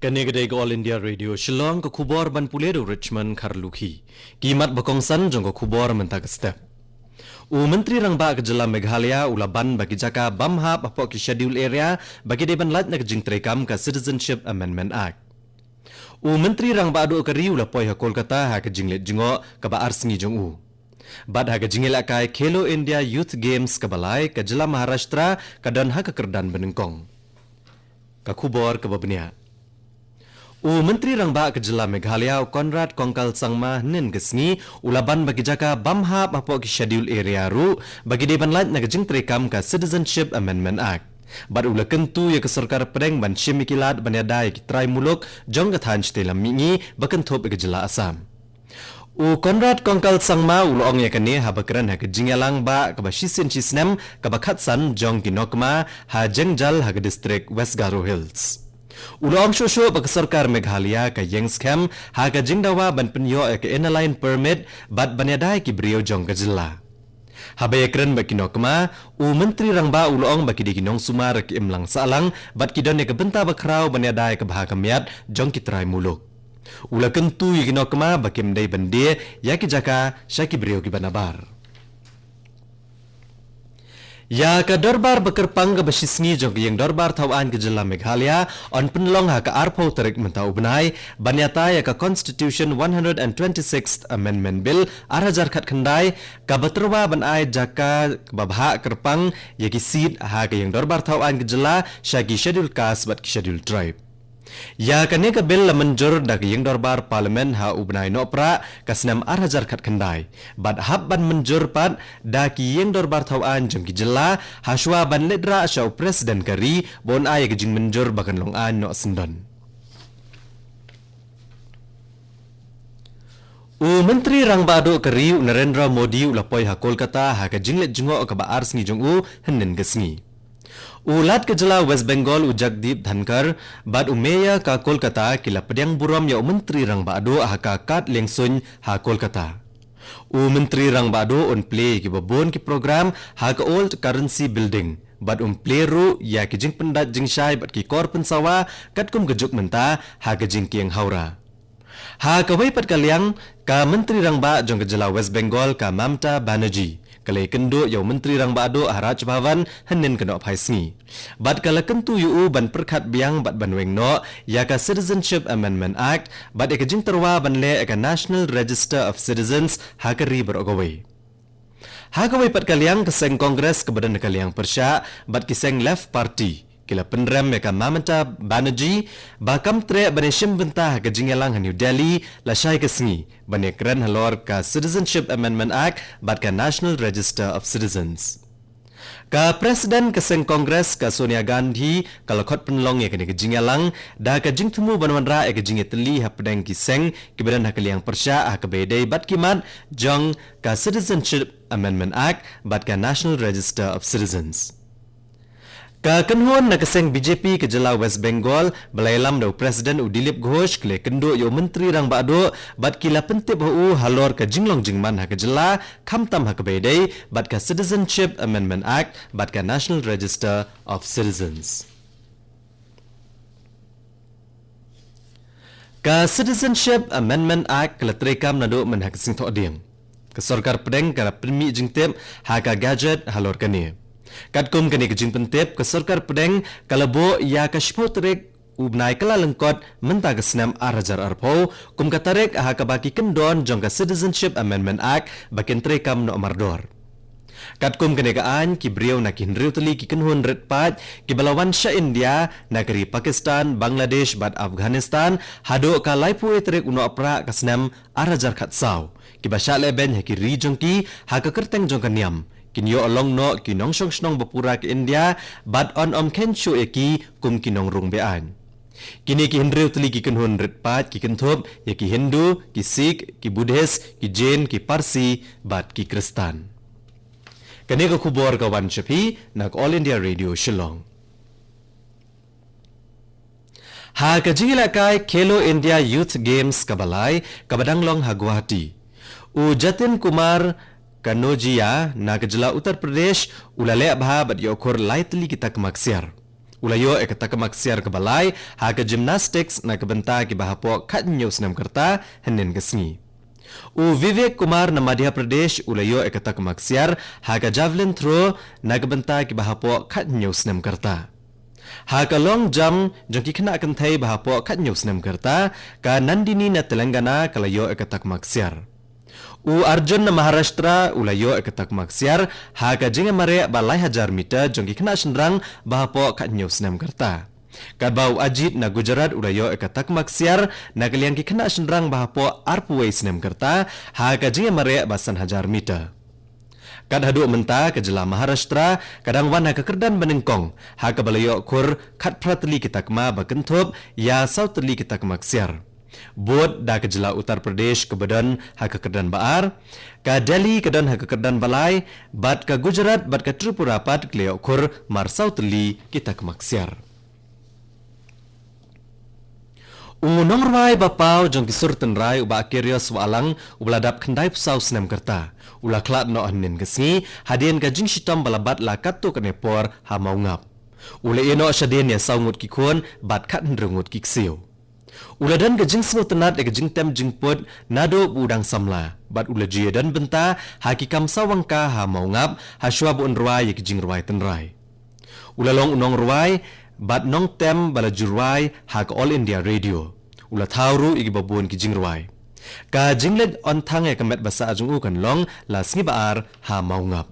Kanegade All India Radio Shillong ko khubor ban puledo Richmond Kharlukhi kimat bakongsan jong ko khubor mentag step u menteri rangba ke jela Meghalaya ulaban bagi jaka bamha apok ki schedule area bagi deban lat nak jing trekam ka Citizenship Amendment Act u menteri rangba adu kari ulapoi ha Kolkata ha ke jinglet jingo ka ba arsingi jong u bad ha ke jingela kai Khelo India Youth Games ka balai ka jela Maharashtra kadan ha ka kerdan benengkong ka khubor ka babnia u menteri rangba ke jela Meghalaya Conrad Kongkal Sangma nen gesngi ulaban bagi jaka bamha apok ki schedule area ru bagi deban lat nak jing trekam ka Citizenship Amendment Act bad ula kentu ya ke sarkar pedeng ban shimikilat ban yadai ki trai muluk jong ka than stelam mingi bakan thop ke jela Assam u Conrad Kongkal Sangma ulong ya kane ha bakran ha ke jingalang ba ka ba shisin chisnem ka ba khatsan jong ki nokma ha jengjal ha ke district West Garo Hills Ulong shosho bag sarkar Meghalaya ka Yengskham ha ka jingdawa ban penyo ka inaline permit bat banyadai ki brio jong ka jilla. Habay ekran baki nokma u menteri rangba ulong baki di kinong sumar ki imlang salang bat ki don ka benta bakraw banyadai ka baha kamyat jong ki trai muluk. Ula kentu yi kinokma baki mdai bandi ya ki jaka syaki brio ki banabar. Ya ka dorbar bekerpang ke basisngi jong yang dorbar tawan ke jela Meghalaya on penlong ha ka arpo tarik mentau benai banyata ya ka Constitution 126th Amendment Bill arajar khat khandai ka baterwa banai jaka babha kerpang ya ki seat ha ka yang dorbar tawan ke jela syagi schedule caste bat ki schedule tribe Ya kane ka bill menjur dak yang dorbar parlimen ha ubnai nopra kasnam arhajar khat khandai bad hab ban menjur pat dak yang dorbar thawan jong ki jela haswa ban ledra syau presiden kari bon ay ka jing menjur bakan long an no sendon u menteri rangbado kari Narendra Modi ulapoi ha Kolkata ha ka jinglet jingo ka ba arsngi jong u henin gesngi Ulat ke jela West Bengal u Jagdeep Dhankar bad umeya ka Kolkata kila pediang buram ya menteri rang bado ha ka kat lengsun ha Kolkata. U menteri rang bado on play ki babon ki program ha ka old currency building bad play ru ya ki jing pendat jing syai bad ki kor pensawa kat kum gejuk menta ha ka jing kiang haura. Ha ka wai pat kaliang ka menteri rang ba jong ke jela West Bengal ka Mamta Banerjee kalai kendo yau menteri rang bado Raj Bhavan henin kena phaisngi bad kala kentu yu ban perkhat biang bad banweng no ya ka Citizenship Amendment Act bad ek jing terwa ban le ka National Register of Citizens ha ka ri berogawai ha ka wai pat kaliang ka seng Congress ke badan kaliang persya bad ki seng Left Party kila penrem ya ka Mamta Banerjee bakam tre baneshim bentah ka jingelang New Delhi la syai kesngi bane kran halor ka Citizenship Amendment Act bat ka National Register of Citizens ka presiden ka seng Congress ka Sonia Gandhi kala khot penlong ya ka jingelang da ka jingtumu banwanra ya ka jingetli ha pedang ki seng ki badan ha kaliang persya ha ka bedai bat kimat jong ka Citizenship Amendment Act bat ka National Register of Citizens Ka kenhon na kaseng BJP ke jela West Bengal belailam do Presiden Dilip Ghosh kle kendo yo menteri rang bado bat kila pentip hu halor ka jinglong jingman ha ke jela khamtam ha ke bedai bat ka Citizenship Amendment Act bat ka National Register of Citizens Ka Citizenship Amendment Act kala trekam na do man ha kesing tho ding ka sarkar pedeng ka primi jingtep ha ka gadget halor kani Katkum kani kejing pentip ke sarkar pedeng kalabo ya ka shpotrek ubnai kala lengkot menta ke senam arajar arpo kum katarek aha ka baki kendon jong ka Citizenship Amendment Act bakin trekam no mardor Katkum kani ka an ki brio na kinriu teli ki kenhun retpat ki balawan sya India negeri Pakistan Bangladesh bat Afghanistan hado ka laipu etrek uno apra ka senam arajar khatsau ki basya leben ha ki ri jong ki ha ka kerteng jong ka niam kinyo along no kinong snong bapura ke India bad on ken shu eki kum kinong rung bean kini ki hindrew tli ki kenhun retpat ki kenthop ya ki Hindu ki Sikh ki Buddhist ki Jain ki Parsi bad ki Kristan kani ka khubor ka wan chapi nak All India Radio Shillong ha ka jingila kai Khelo India Youth Games kabalai kabadanglong ha Guwahati u Jatin Kumar Kanojia na kejela Uttar Pradesh ulale abha bat yokhor laitli kita kemaksiar Ulayo ekata kemaksiar ke balai ha ke gymnastics na kebenta ki bahapo khat news nam kerta henin kesngi. Vivek Kumar na Madhya Pradesh ulayo ekata kemaksiar ha ke javelin throw na kebenta ki bahapo khat news nam kerta. Ha ke long jump jong ki kena kentai bahapo khat news nam kerta ka Nandini na Telangana kalayo ekata kemaksiar. Arjun na Maharashtra ulayo ekatak maksiar ha ka jinga mare balai hajar mita jongki kena sendrang bahapo kat news nam kerta. Kadbau Ajit na Gujarat ulayo ekatak maksiar na kaliang ki kena sendrang bahapo arpuwais nam kerta ha ka jinga mare basan hajar mita. Kad hadu menta ke jela Maharashtra kadang wan ha ka kerdan benengkong ha ka balayo kur kat pratli kitakma bakentup ya sautli kitak maksiar. Buat da ke jela Uttar Pradesh ke badan ha ke kedan baar, ka Delhi kedan ha ke kedan balai, bat ke Gujarat bat ke Tripura pat kleo kur marsau teli kita kemaksiar. Nong rai bapau jong kisur tenrai uba akirios walang ubaladap kendai pusau senam kerta. Ula klat no anin kesni hadien ka jing shitam balabat la katu kenepor ha maungap. Ula eno syadien ya saungut kikun bat kat ndrengut kiksiu. Uladan ke jing semua tenat ke jing tem jing put nado budang samla bat ula jia dan benta hakikam sawangka ha maungap ha syua bu unruai ke jing ruai tenrai. Ula long unong ruai bat nong tem bala juruai ha ke All India Radio. Ula tauru igi babun ke jing ruai. Ka jinglet on tangai kemet basa ajung u kan long la sngi baar ha maungap.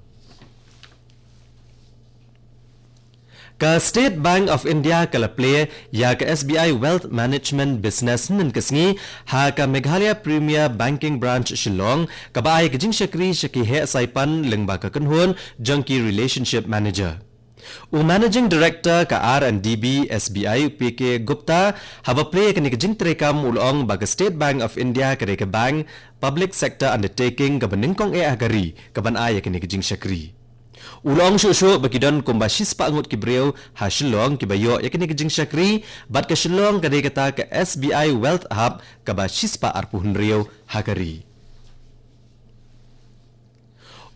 Ka State Bank of India kala play ya ka SBI Wealth Management Business nin kesngi ha ka Meghalaya Premier Banking Branch Shillong ka baai ka jing syakri syaki he saipan lengba ka kenhun jangki Relationship Manager. Managing Director ka R&DB SBI PK Gupta haba play ka ni ka jing terekam ulong ba ka State Bank of India ka ka bank public sector undertaking ka beningkong agari ka banaya ka ni ka jing syakri. Ulong syuk bakidon kumba shispa angut kibreu ha Shillong kibayo yakini kejing syakri bat ke Shillong kadai kata ke SBI Wealth Hub kaba shispa arpuhun riau hakari.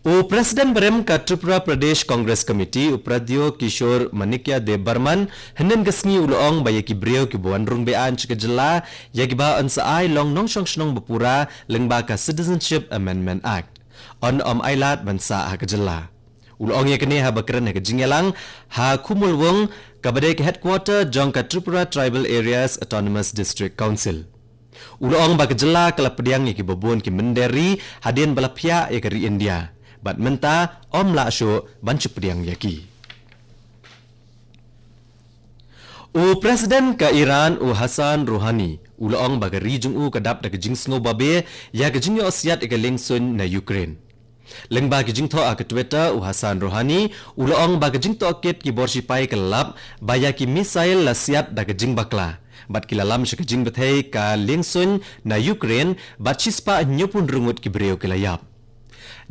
Presiden Berem ka Tripura Pradesh Congress Committee Upradyo Kishore Manikya Dev Barman henen gesngi ulong baya kibreu kibuan rung bean chikajela yagiba ansaai long nong shong bapura lengba ka Citizenship Amendment Act on ailat bansa hakajela. Ulong ya kini ha bakran ha kejingelang ha kumulwong kabadai ke headquarter jong ka Tripura Tribal Areas Autonomous District Council. Ulong ba kejela kala pediang ya ki babun ki menderi hadien balapia ya kari India. Bat menta om la syo bancu pediang ya ki. Presiden ka Iran Hassan Rouhani ulong ba kari jung kadap da kejing sngo babe ya kejing yo siat ka lengsun na Ukraine. Lengba ki jingtho ke Twitter Hassan Rouhani ulong ba ke jingtho ket ki borsipai ke lab baya ki misail la siat da ke jing bakla bat ki lalam she ke jing bethei ka lengsun na Ukraine bat chispa nyupun rungut ki breu ke layap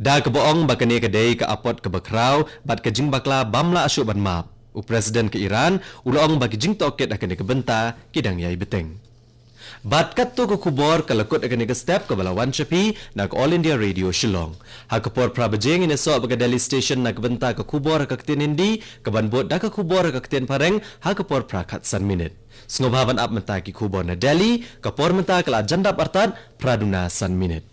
da ke boong ba kene ke dei ke apot ke bakrau bat ke jing bakla bamla asyuk ban map Presiden ke Iran ulong ba ki jingtho ket da kene ke benta kidang yai beteng. Bat katto ko kubor kalakot akan ke step ke balawan chapi nak All India Radio Shillong. Hakapor prabajeng ini so baga Delhi Station nak benta ke kubor ke ktin indi ke banbot da ke kubor ke ktin pareng hakapor prakat san minute. Sngobaban ap menta ki kubor na Delhi kapor menta kala jandap artat praduna san minute.